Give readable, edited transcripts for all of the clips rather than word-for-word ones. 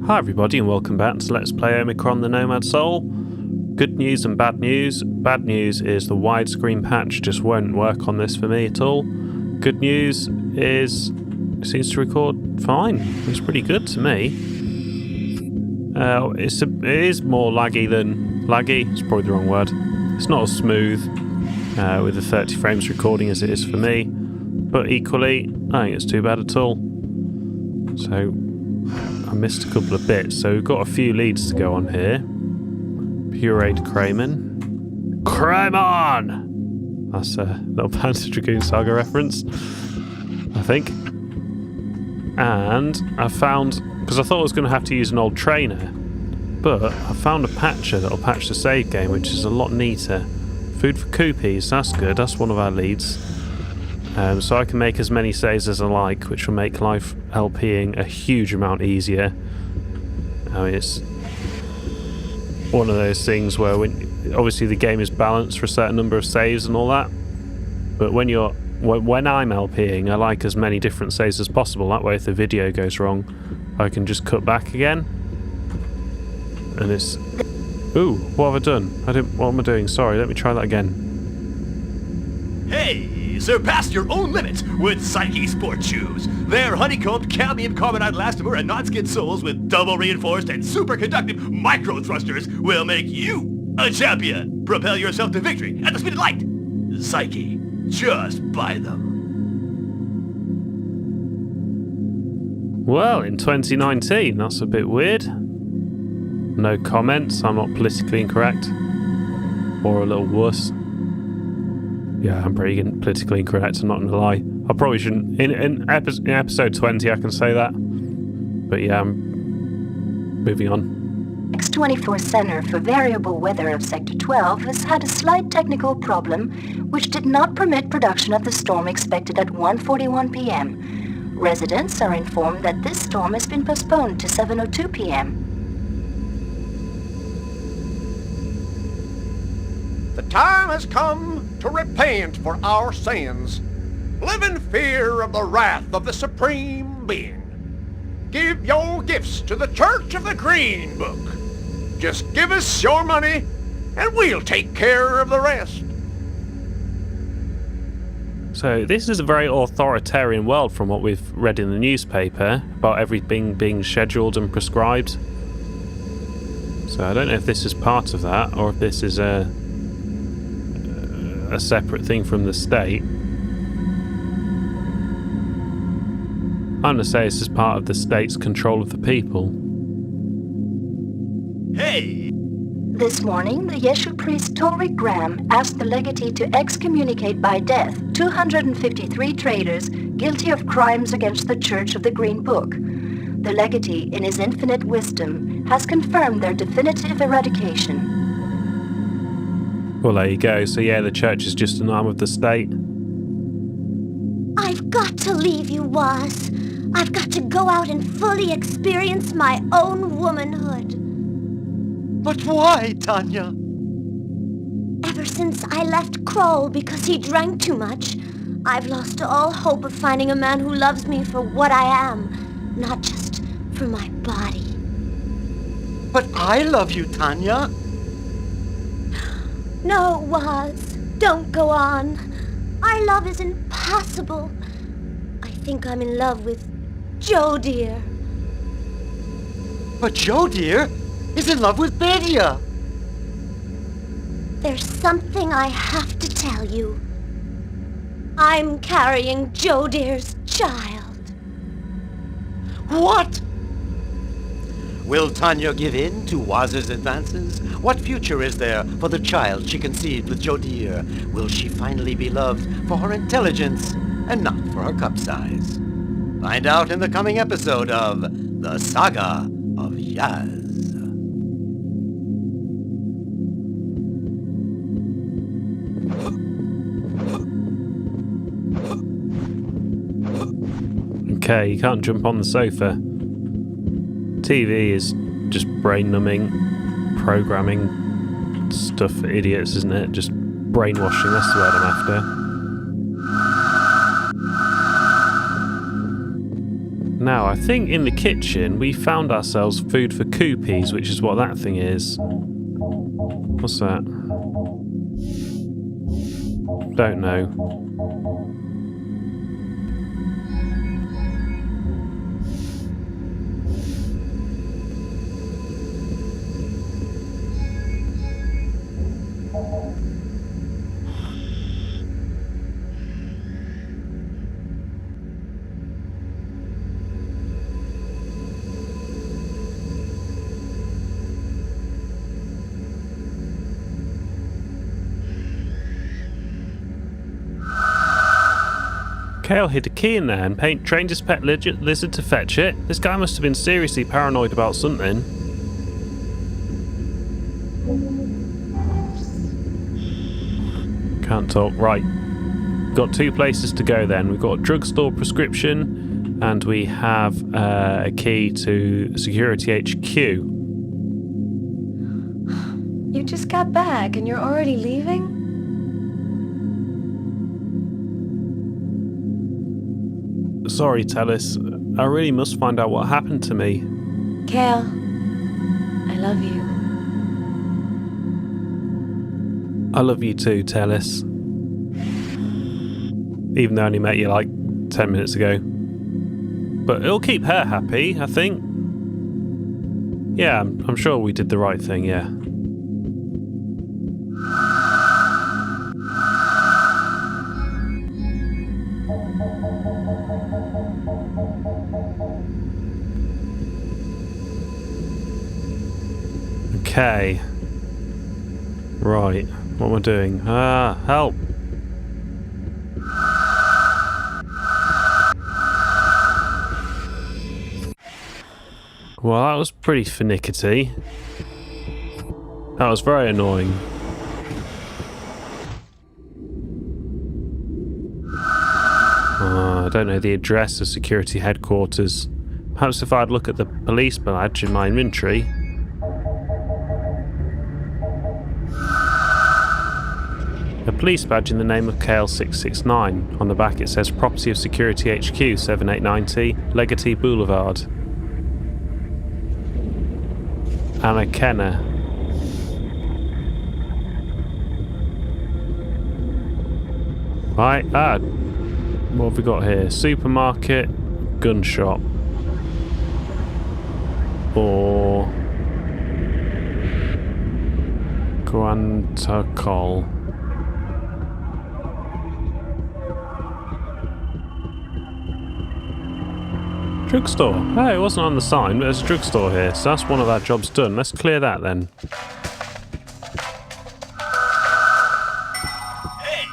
Hi everybody and welcome back to Let's Play Omikron The Nomad Soul. Good news and bad news. Bad news is the widescreen patch just won't work on this for me at all. Good news is it seems to record fine. It's pretty good to me. It is more laggy than... Laggy? It's probably the wrong word. It's not as smooth with the 30 frames recording as it is for me. But equally, I don't think it's too bad at all. So... I missed a couple of bits, so we've got a few leads to go on here. Pureed Kramen. Kramen! That's a little Panzer Dragoon Saga reference, I think. And I found, because I thought I was going to have to use an old trainer, but I found a patcher that'll patch the save game, which is a lot neater. Food for Koopies, that's good, that's one of our leads. So I can make as many saves as I like, which will make life LPing a huge amount easier. I mean, it's one of those things where obviously the game is balanced for a certain number of saves and all that, but when I'm LPing, I like as many different saves as possible. That way, if the video goes wrong, I can just cut back again. And it's... Ooh, what have I done? What am I doing? Sorry, let me try that again. Hey! Surpass your own limits with Psyche Sport Shoes. Their honeycombed cadmium carbonate elastomer and non-skid soles with double reinforced and superconductive micro thrusters will make you a champion. Propel yourself to victory at the speed of light. Psyche, just buy them. Well, in 2019, that's a bit weird. No comments, I'm not politically incorrect. Or a little wuss. Yeah, I'm pretty politically incorrect, I'm not going to lie. I probably shouldn't... In episode 20, I can say that. But yeah, I'm moving on. X-24 Center for Variable Weather of Sector 12 has had a slight technical problem which did not permit production of the storm expected at 1:41 p.m. Residents are informed that this storm has been postponed to 7:02 p.m. The time has come to repent for our sins. Live in fear of the wrath of the Supreme Being. Give your gifts to the Church of the Green Book. Just give us your money, and we'll take care of the rest. So this is a very authoritarian world from what we've read in the newspaper about everything being scheduled and prescribed. So I don't know if this is part of that, or if this is a separate thing from the state. I'm going to say this is part of the state's control of the people. Hey! This morning, the Yeshu priest Torrik Graham asked the legatee to excommunicate by death 253 traders guilty of crimes against the Church of the Green Book. The legatee, in his infinite wisdom, has confirmed their definitive eradication. Well, there you go. So yeah, the church is just an arm of the state. I've got to leave you, Waz. I've got to go out and fully experience my own womanhood. But why, Tanya? Ever since I left Kroll because he drank too much, I've lost all hope of finding a man who loves me for what I am, not just for my body. But I love you, Tanya. No, Waz, don't go on. Our love is impossible. I think I'm in love with Joe, dear. But Joe, dear, is in love with Bedia. There's something I have to tell you. I'm carrying Joe, dear's child. What? Will Tanya give in to Waz's advances? What future is there for the child she conceived with Jodir? Will she finally be loved for her intelligence and not for her cup size? Find out in the coming episode of The Saga of Yaz. Okay, you can't jump on the sofa. TV is just brain-numbing, programming stuff for idiots, isn't it? Just brainwashing, that's the word I'm after. Now, I think in the kitchen we found ourselves food for Koopies, which is what that thing is. What's that? Don't know. Kale hid a key in there and trained his pet lizard to fetch it. This guy must have been seriously paranoid about something. Can't talk. Right. Got 2 places to go then. We've got a drugstore prescription and we have a key to Security HQ. You just got back and you're already leaving? Sorry, Tellis. I really must find out what happened to me. Kale, I love you. I love you too, Tellis. Even though I only met you like 10 minutes ago. But it'll keep her happy, I think. Yeah, I'm sure we did the right thing, yeah. Okay. Right. What am I doing? Help! Well, that was pretty finickety. That was very annoying. I don't know the address of security headquarters. Perhaps if I'd look at the police badge in my inventory. A police badge in the name of Kale 669. On the back it says Property of Security HQ 7890, Legatee Boulevard. Anna Kenner. Right, what have we got here? Supermarket, gun shop. Or Guantacol. Drugstore. Hey, it wasn't on the sign, but there's a drugstore here, so that's one of our jobs done. Let's clear that then. Hey,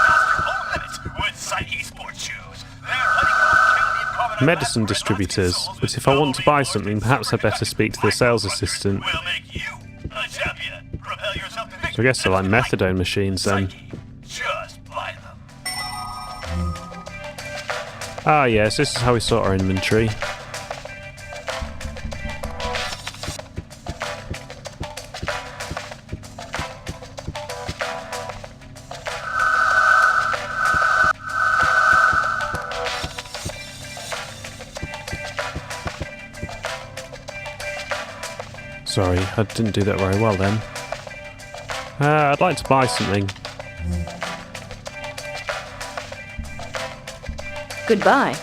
surpass your own limits with Psyche sports shoes. They're honeycomb, candy, and Medicine distributors, but if I want to buy something, perhaps I'd better speak to the sales assistant. will make you a champion. Propel yourself to victory. So I guess they're like methadone machines then. Just buy them. Ah yes, this is how we sort our inventory. Sorry, I didn't do that very well then. I'd like to buy something. Goodbye.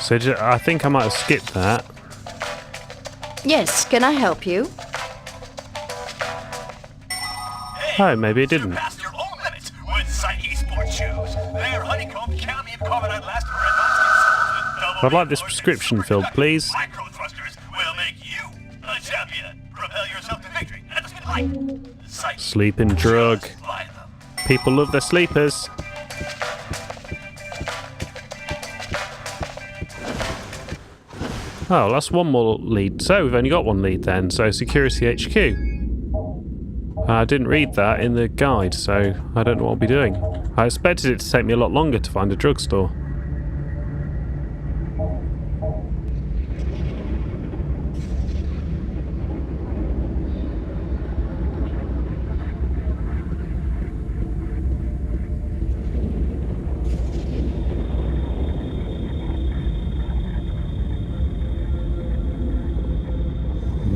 So I think I might have skipped that. Yes, can I help you? Oh, maybe it didn't. Surpass your own limits with Psyche sports shoes. They're honeycomb, cadmium, carbonate, elastomer, and non-skin soles with double I'd like this prescription filled, please. micro thrusters will make you a champion. Propel yourself to victory at the speed of light. Psyche. Sleeping drug. Just buy them. People love their sleepers. Oh, that's one more lead. So we've only got one lead then. So Security HQ. I didn't read that in the guide, so I don't know what I'll be doing. I expected it to take me a lot longer to find a drugstore.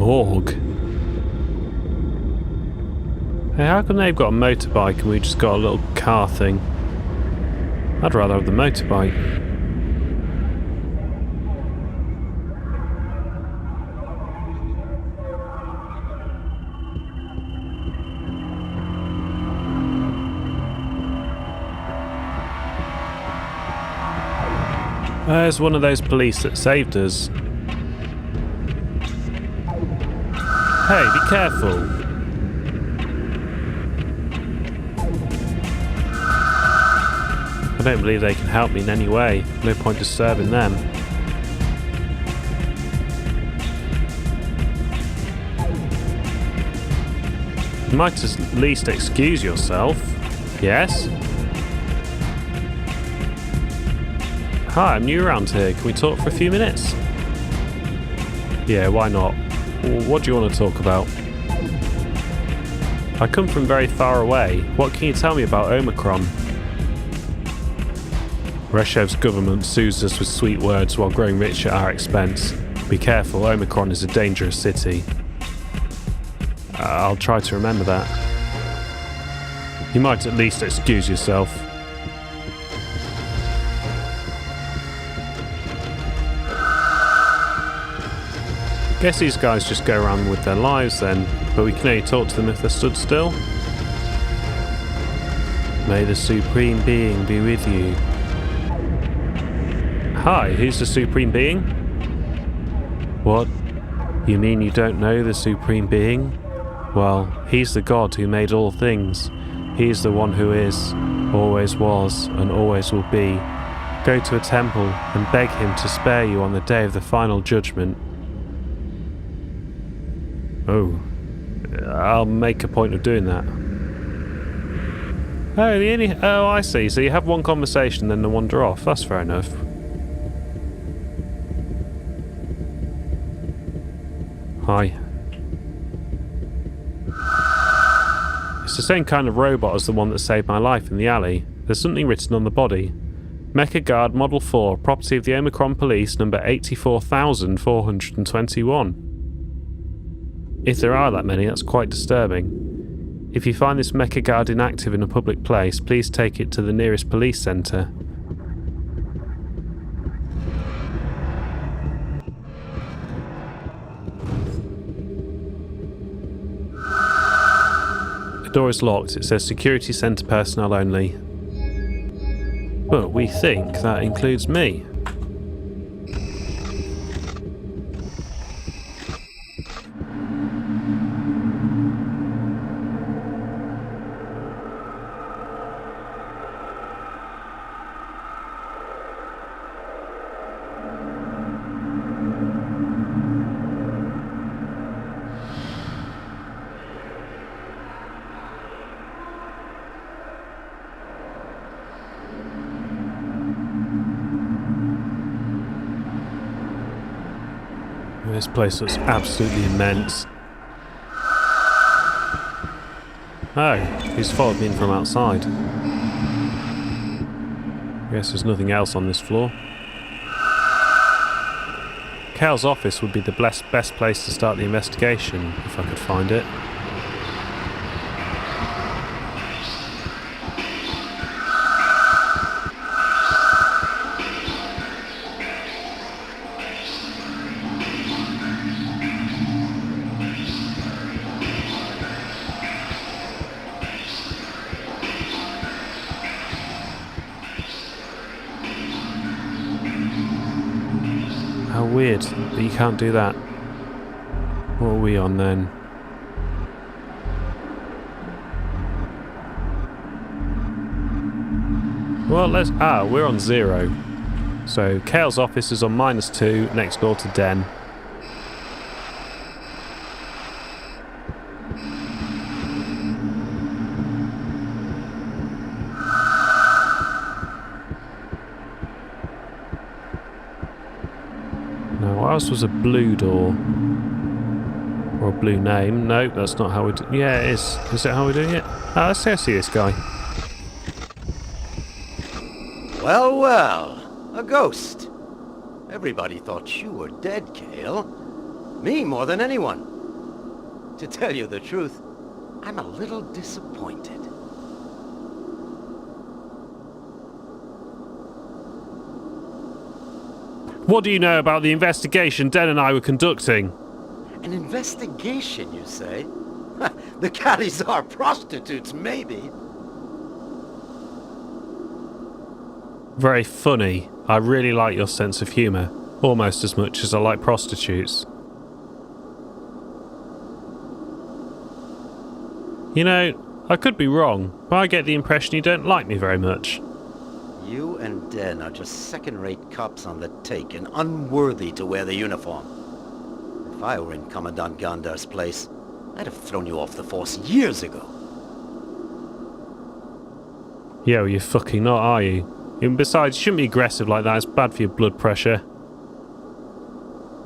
morgue. Hey, how come they've got a motorbike and we just got a little car thing? I'd rather have the motorbike. There's one of those police that saved us. Hey, be careful. I don't believe they can help me in any way. No point disturbing them. You might at least excuse yourself. Yes? Hi, I'm new around here. Can we talk for a few minutes? Yeah, why not? What do you want to talk about? I come from very far away. What can you tell me about Omikron? Reshev's government soothes us with sweet words while growing rich at our expense. Be careful, Omikron is a dangerous city. I'll try to remember that. You might at least excuse yourself. Guess these guys just go around with their lives then, but we can only talk to them if they're stood still. May the Supreme Being be with you. Hi, who's the Supreme Being? What? You mean you don't know the Supreme Being? Well, he's the God who made all things. He's the one who is, always was, and always will be. Go to a temple and beg him to spare you on the day of the final judgment. Oh, I'll make a point of doing that. Oh, I see. So you have one conversation, then they wander off. That's fair enough. Hi. It's the same kind of robot as the one that saved my life in the alley. There's something written on the body. Mecha Guard Model 4, property of the Omikron Police, number 84,421. If there are that many, that's quite disturbing. If you find this Mecha Guard inactive in a public place, please take it to the nearest police centre. The door is locked. It says security centre personnel only. But we think that includes me. This place looks absolutely immense. Oh, he's followed me in from outside. Guess there's nothing else on this floor. Cal's office would be the best place to start the investigation, if I could find it. How weird that you can't do that. What are we on then? Well, we're on 0. So Kale's office is on -2, next door to Den. What else was a blue door? Or a blue name? No, that's not how we do. Yeah, it is. Is it how we're doing it? Let's see this guy. Well, well. A ghost. Everybody thought you were dead, Kale. Me more than anyone. To tell you the truth, I'm a little disappointed. What do you know about the investigation Den and I were conducting? An investigation, you say? The caddies are prostitutes, maybe. Very funny. I really like your sense of humour. Almost as much as I like prostitutes. You know, I could be wrong, but I get the impression you don't like me very much. You and Den are just second-rate cops on the take and unworthy to wear the uniform. If I were in Commandant Gandar's place, I'd have thrown you off the force years ago. Yeah, well, you're fucking not, are you? And besides, you shouldn't be aggressive like that. It's bad for your blood pressure.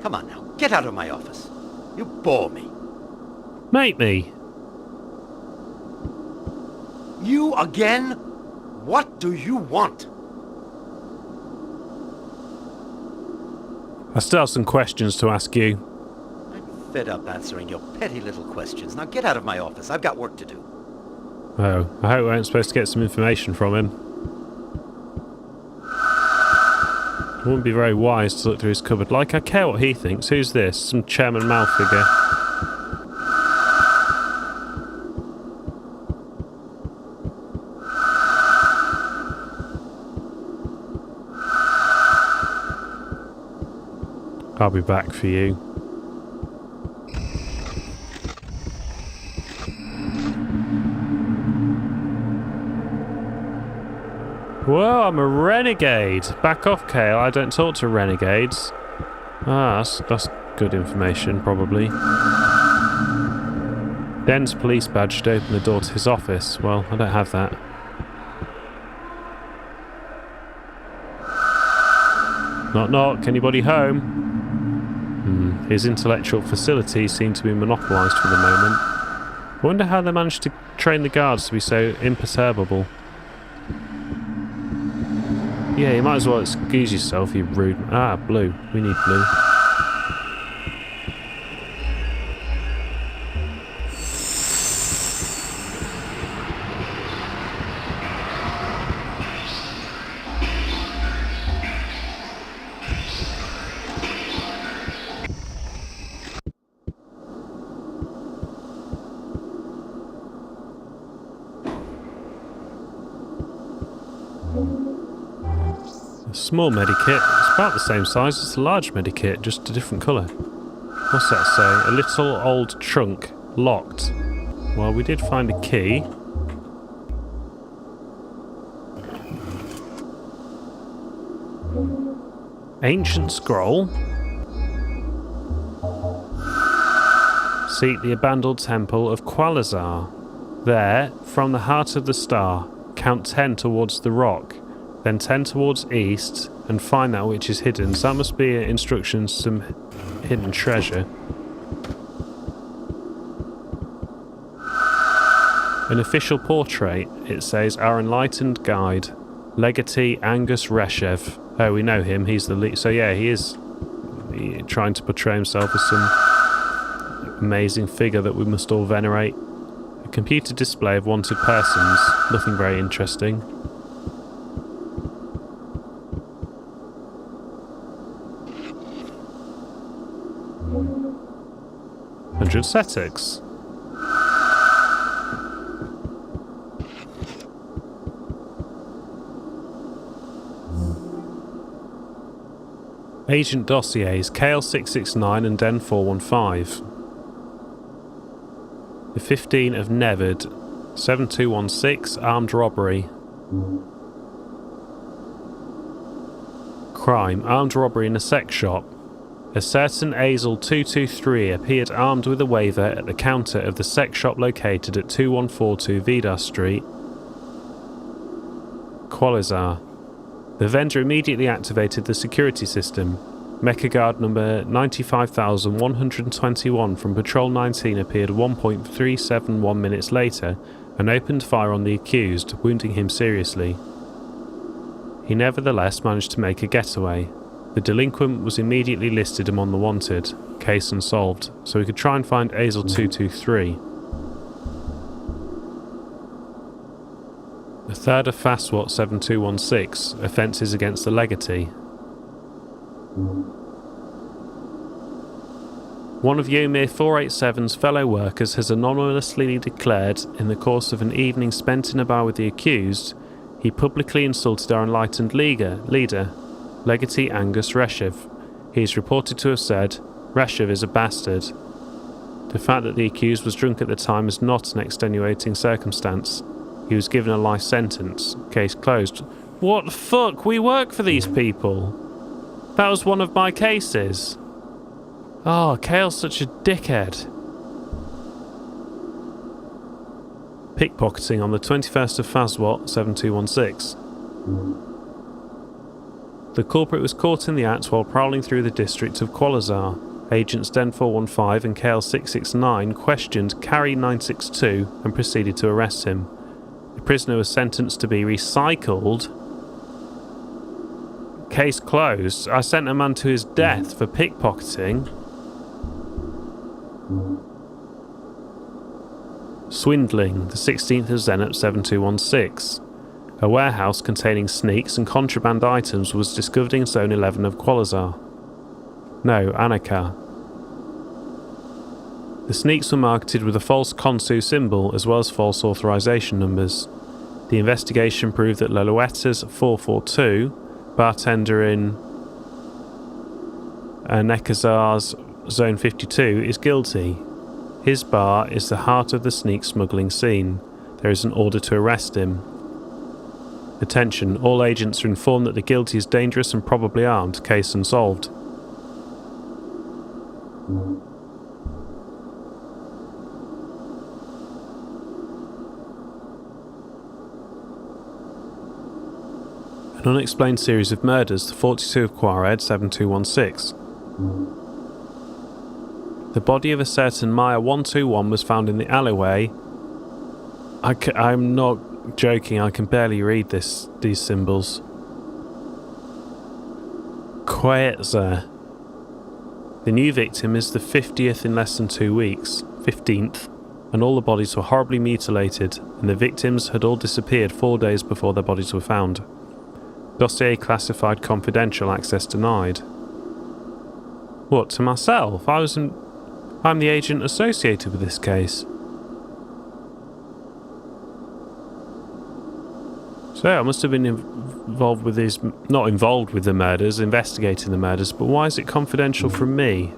Come on now, get out of my office. You bore me. Mate me. You again? What do you want? I still have some questions to ask you. I'm fed up answering your petty little questions. Now get out of my office. I've got work to do. Oh, I hope we aren't supposed to get some information from him. It wouldn't be very wise to look through his cupboard. Like, I care what he thinks. Who's this? Some Chairman Mao figure. I'll be back for you. Whoa, I'm a renegade. Back off, Kale. I don't talk to renegades. Ah, that's good information, probably. Den's police badge should open the door to his office. Well, I don't have that. Knock knock, anybody home? His intellectual facilities seem to be monopolised for the moment. I wonder how they managed to train the guards to be so imperturbable. Yeah, you might as well excuse yourself, you rude... Ah, blue. We need blue. Small medikit. It's about the same size as the large medikit, just a different colour. What's that say? A little old trunk. Locked. Well, we did find a key. Ancient scroll. Seek the abandoned temple of Qualizar. There, from the heart of the star, count 10 towards the rock. Then 10 towards east, and find that which is hidden. So that must be instructions to some hidden treasure. An official portrait, it says, our enlightened guide, Legatee Angus Reshev. Oh, we know him, he's the lead. So yeah, he is trying to portray himself as some amazing figure that we must all venerate. A computer display of wanted persons, nothing very interesting. 100 Cetics. Agent dossiers, KL669 and Den 415. The 15 of Nevered, 7216, armed robbery. Crime, armed robbery in a sex shop. A certain Azel 223 appeared armed with a waiver at the counter of the sex shop located at 2142 Vidar Street. Qualizar. The vendor immediately activated the security system. Mecha Guard number 95,121 from Patrol 19 appeared 1.371 minutes later and opened fire on the accused, wounding him seriously. He nevertheless managed to make a getaway. The delinquent was immediately listed among the wanted, case unsolved, so we could try and find Azel 223. The third of FASWAT 7216, offences against the legatee. One of Yomir 487's fellow workers has anonymously declared, in the course of an evening spent in a bar with the accused, he publicly insulted our enlightened leader, Legatee Angus Reshev. He is reported to have said, "Reshev is a bastard." The fact that the accused was drunk at the time is not an extenuating circumstance. He was given a life sentence. Case closed. What the fuck? We work for these people. That was one of my cases. Oh, Kale's such a dickhead. Pickpocketing on the 21st of FASWAT 7216. The culprit was caught in the act while prowling through the district of Qualizar. Agents Den 415 and KL 669 questioned Carry 962 and proceeded to arrest him. The prisoner was sentenced to be recycled. Case closed. I sent a man to his death for pickpocketing. Swindling, the 16th of Zenit 7216. A warehouse containing sneaks and contraband items was discovered in Zone 11 of Qualizar. No, Annika. The sneaks were marketed with a false Konsu symbol as well as false authorization numbers. The investigation proved that Loloetta's 442, bartender in Nekazar's Zone 52, is guilty. His bar is the heart of the sneak smuggling scene. There is an order to arrest him. Attention, all agents are informed that the guilty is dangerous and probably armed. Case unsolved. An unexplained series of murders, the 42 of Quared 7216. The body of a certain Maya 121 was found in the alleyway. I'm not joking, I can barely read these symbols. Quetzar. The new victim is the 50th in less than 2 weeks, 15th, and all the bodies were horribly mutilated, and the victims had all disappeared 4 days before their bodies were found. Dossier classified confidential, access denied. What, to myself? I'm the agent associated with this case. So I must have been involved with these, not involved with the murders, investigating the murders, but why is it confidential from me?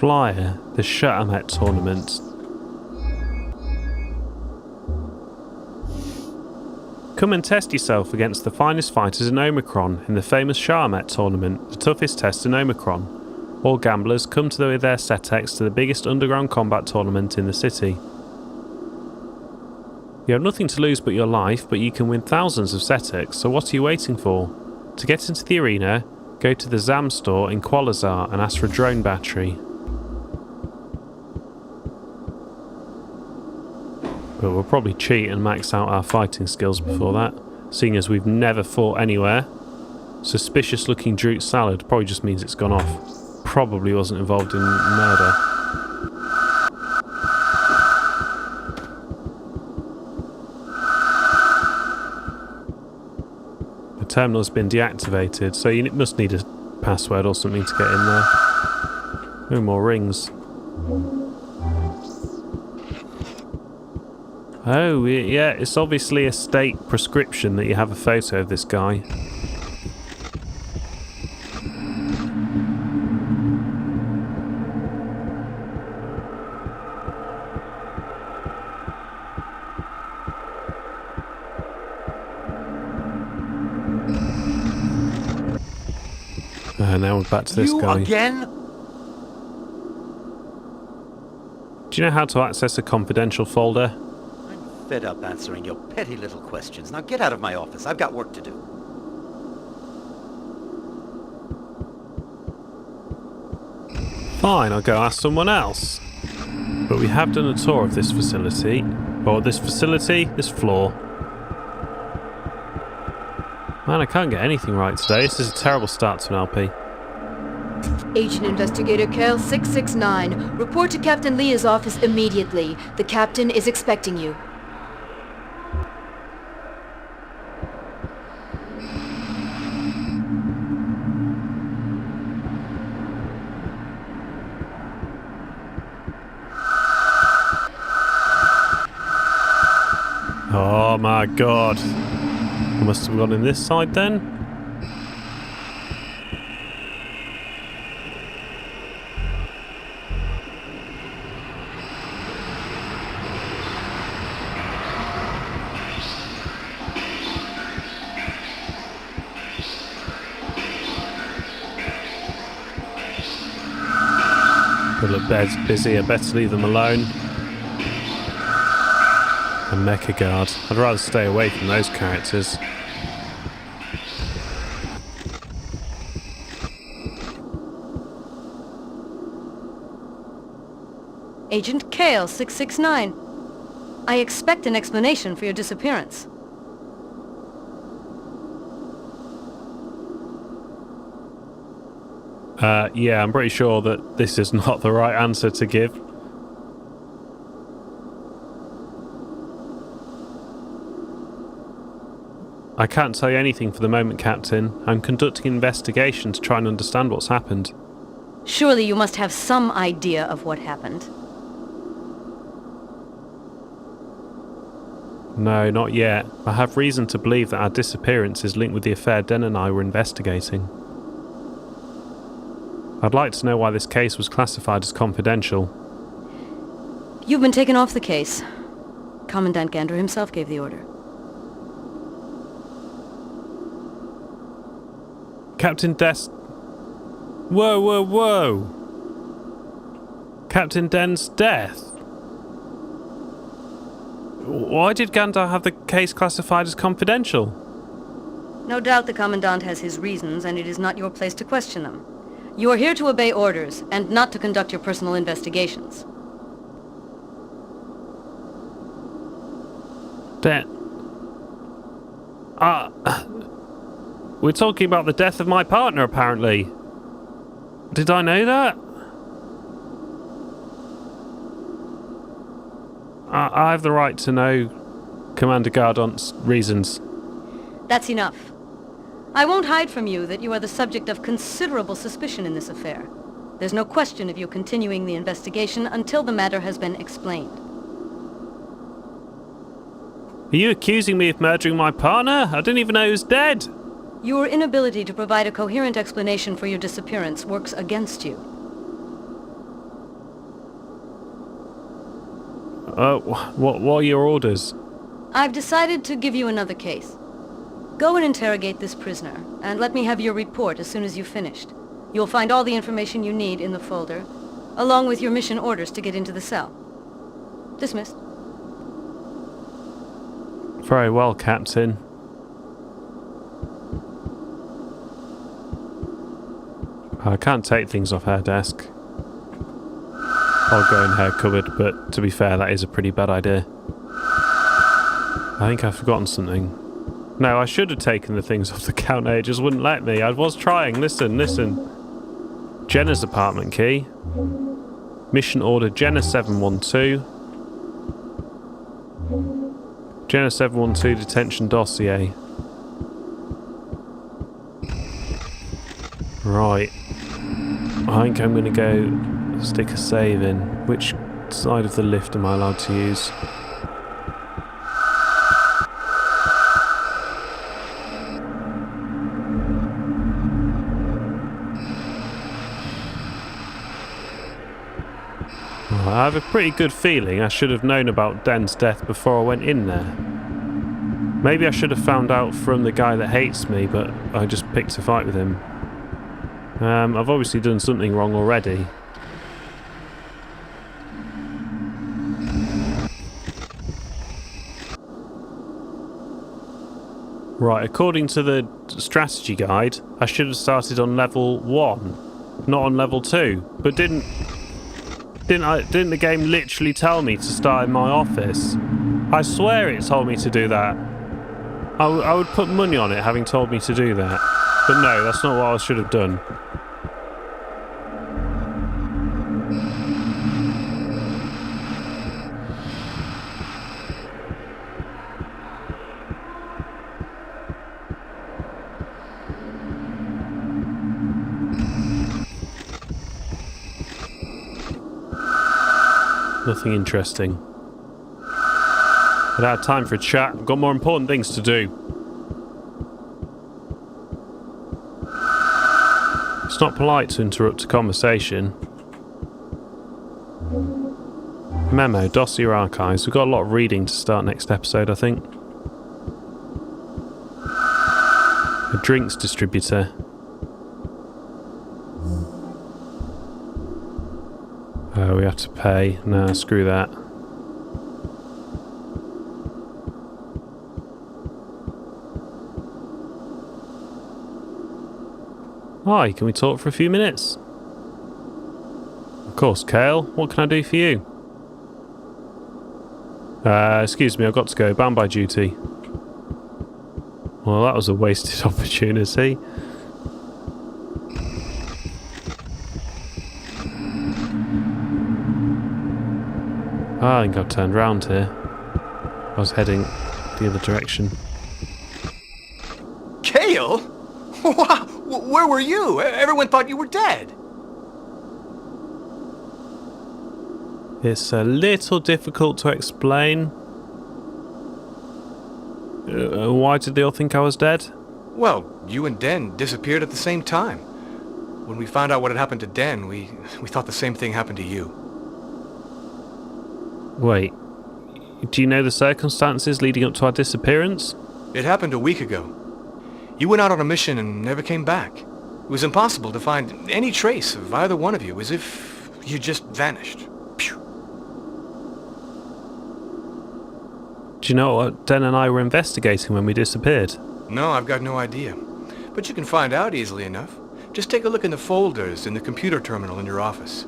Flyer, the Shatamet tournament. Come and test yourself against the finest fighters in Omikron in the famous Shatamet tournament, the toughest test in Omikron. All gamblers come with their setex to the biggest underground combat tournament in the city. You have nothing to lose but your life, but you can win thousands of setex, so what are you waiting for? To get into the arena, go to the ZAM store in Qualizar and ask for a drone battery. But we'll probably cheat and max out our fighting skills before that, seeing as we've never fought anywhere. Suspicious looking Droot salad probably just means it's gone off. Probably wasn't involved in murder. The terminal's been deactivated, so you must need a password or something to get in there. No more rings. Oh, yeah, it's obviously a state prescription that you have a photo of this guy. Now we're back to this guy. You again? Do you know how to access a confidential folder? I'm fed up answering your petty little questions. Now get out of my office. I've got work to do. Fine, I'll go ask someone else. But we have done a tour of this facility. Or this floor. Man, I can't get anything right today. This is a terrible start to an LP. Agent Investigator Cal 669, report to Captain Leah's office immediately. The captain is expecting you. Oh my god. I must have gone in this side then. They look busy, I better leave them alone. A mecha guard. I'd rather stay away from those characters. Agent Kale 669. I expect an explanation for your disappearance. Yeah, I'm pretty sure that this is not the right answer to give. I can't tell you anything for the moment, Captain. I'm conducting an investigation to try and understand what's happened. Surely you must have some idea of what happened. No, not yet. I have reason to believe that our disappearance is linked with the affair Den and I were investigating. I'd like to know why this case was classified as confidential. You've been taken off the case. Commandant Gander himself gave the order. Captain Whoa, whoa, whoa! Captain Den's death? Why did Gander have the case classified as confidential? No doubt the Commandant has his reasons, and it is not your place to question them. You are here to obey orders, and not to conduct your personal investigations. We're talking about the death of my partner, apparently. Did I know that? I have the right to know Commander Gardont's reasons. That's enough. I won't hide from you that you are the subject of considerable suspicion in this affair. There's no question of you continuing the investigation until the matter has been explained. Are you accusing me of murdering my partner? I didn't even know he was dead. Your inability to provide a coherent explanation for your disappearance works against you. What are your orders? I've decided to give you another case. Go and interrogate this prisoner, and let me have your report as soon as you've finished. You'll find all the information you need in the folder, along with your mission orders to get into the cell. Dismissed. Very well, Captain. I can't take things off her desk. I'll go in her cupboard, but to be fair, that is a pretty bad idea. I think I've forgotten something. No, I should have taken the things off the counter, it just wouldn't let me. I was trying. Listen. Jenna's apartment key. Mission order Jenna 712. Jenna 712 detention dossier. Right. I think I'm going to go stick a save in. Which side of the lift am I allowed to use? I have a pretty good feeling I should have known about Den's death before I went in there. Maybe I should have found out from the guy that hates me, but I just picked a fight with him. I've obviously done something wrong already. Right, according to the strategy guide, I should have started on level 1, not on level 2. But didn't the game literally tell me to start in my office? I swear it told me to do that. I would put money on it having told me to do that. But no, that's not what I should have done. Nothing interesting. I don't have time for a chat. I've got more important things to do. It's not polite to interrupt a conversation. Memo, dossier archives. We've got a lot of reading to start next episode, I think. A drinks distributor. Oh, we have to pay. Nah, screw that. Hi, can we talk for a few minutes? Of course, Kale. What can I do for you? Excuse me, I've got to go. Bound by duty. Well, that was a wasted opportunity. I think I've turned round here. I was heading the other direction. Kale? Where were you? Everyone thought you were dead. It's a little difficult to explain. Why did they all think I was dead? Well, you and Den disappeared at the same time. When we found out what had happened to Den, we thought the same thing happened to you. Wait, do you know the circumstances leading up to our disappearance? It happened a week ago. You went out on a mission and never came back. It was impossible to find any trace of either one of you, as if you just vanished. Phew. Do you know what Den and I were investigating when we disappeared? No, I've got no idea. But you can find out easily enough. Just take a look in the folders in the computer terminal in your office.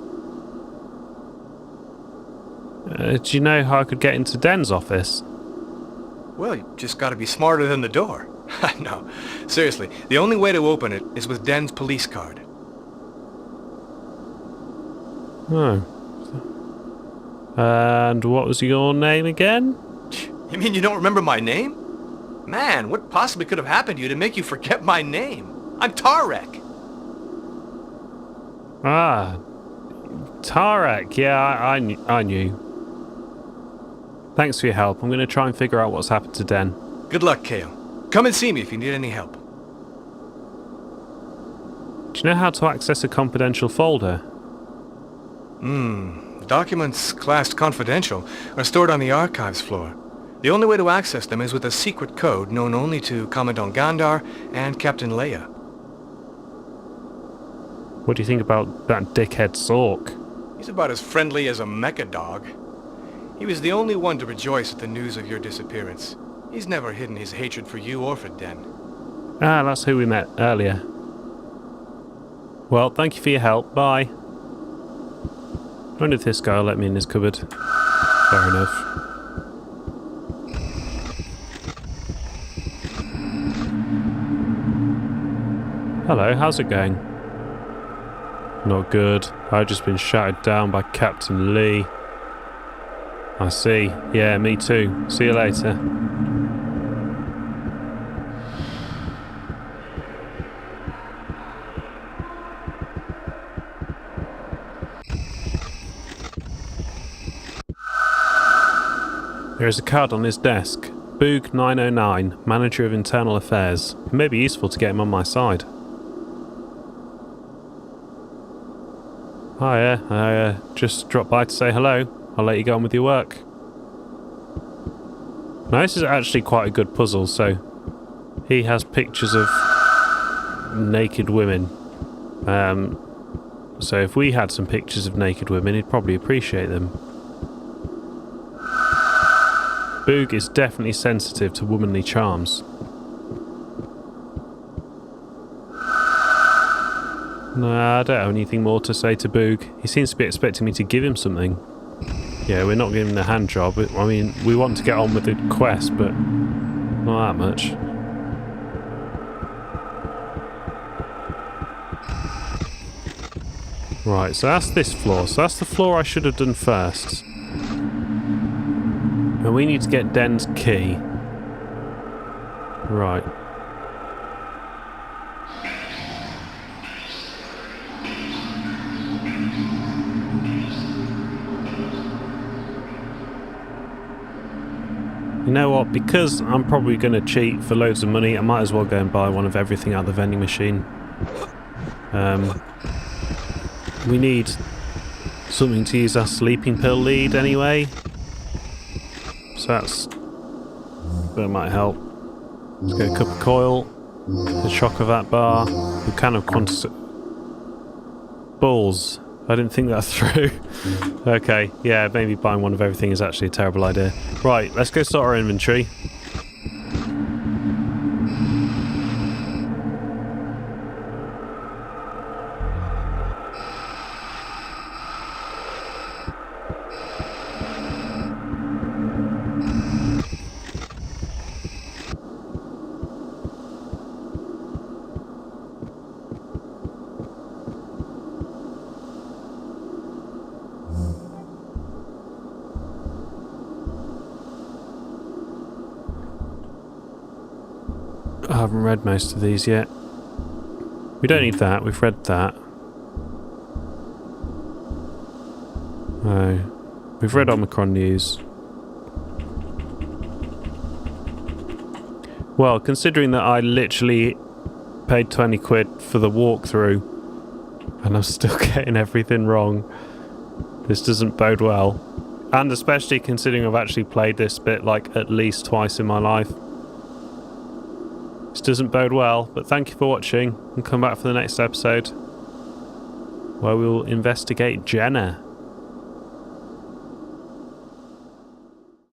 Do you know how I could get into Den's office? Well, you just gotta be smarter than the door. No, seriously, the only way to open it is with Den's police card. Oh. And what was your name again? You mean you don't remember my name? Man, what possibly could have happened to you to make you forget my name? I'm Tarek. Ah, Tarek. Yeah, I knew. Thanks for your help. I'm going to try and figure out what's happened to Den. Good luck, Kale. Come and see me if you need any help. Do you know how to access a confidential folder? Documents classed confidential are stored on the archives floor. The only way to access them is with a secret code known only to Commandant Gandar and Captain Leia. What do you think about that dickhead Zork? He's about as friendly as a mecha dog. He was the only one to rejoice at the news of your disappearance. He's never hidden his hatred for you or for Den. Ah, that's who we met earlier. Well, thank you for your help. Bye. I wonder if this guy will let me in his cupboard. Fair enough. Hello, how's it going? Not good. I've just been shouted down by Captain Lee. I see. Yeah, me too. See you later. There is a card on his desk. Boog 909, Manager of Internal Affairs. It may be useful to get him on my side. Hiya, I just dropped by to say hello. I'll let you get on with your work. Now this is actually quite a good puzzle, so he has pictures of naked women. So if we had some pictures of naked women, he'd probably appreciate them. Boog is definitely sensitive to womanly charms. Nah, I don't have anything more to say to Boog. He seems to be expecting me to give him something. Yeah, we're not giving him the hand job. I mean, we want to get on with the quest, but not that much. Right, so that's this floor. So that's the floor I should have done first. And we need to get Den's key. Right. You know what, because I'm probably going to cheat for loads of money, I might as well go and buy one of everything out of the vending machine. We need something to use our sleeping pill lead anyway. So that might help. Let's get a cup of coil, the shock of that bar, the can of balls. I didn't think that through. Okay, yeah, maybe buying one of everything is actually a terrible idea. Right, let's go start our inventory. I haven't read most of these yet. We don't need that, we've read that. No. We've read Omikron news. Well, considering that I literally paid 20 quid for the walkthrough and I'm still getting everything wrong, this doesn't bode well. And especially considering I've actually played this bit like at least twice in my life. This doesn't bode well, but thank you for watching and come back for the next episode where we'll investigate Jenna.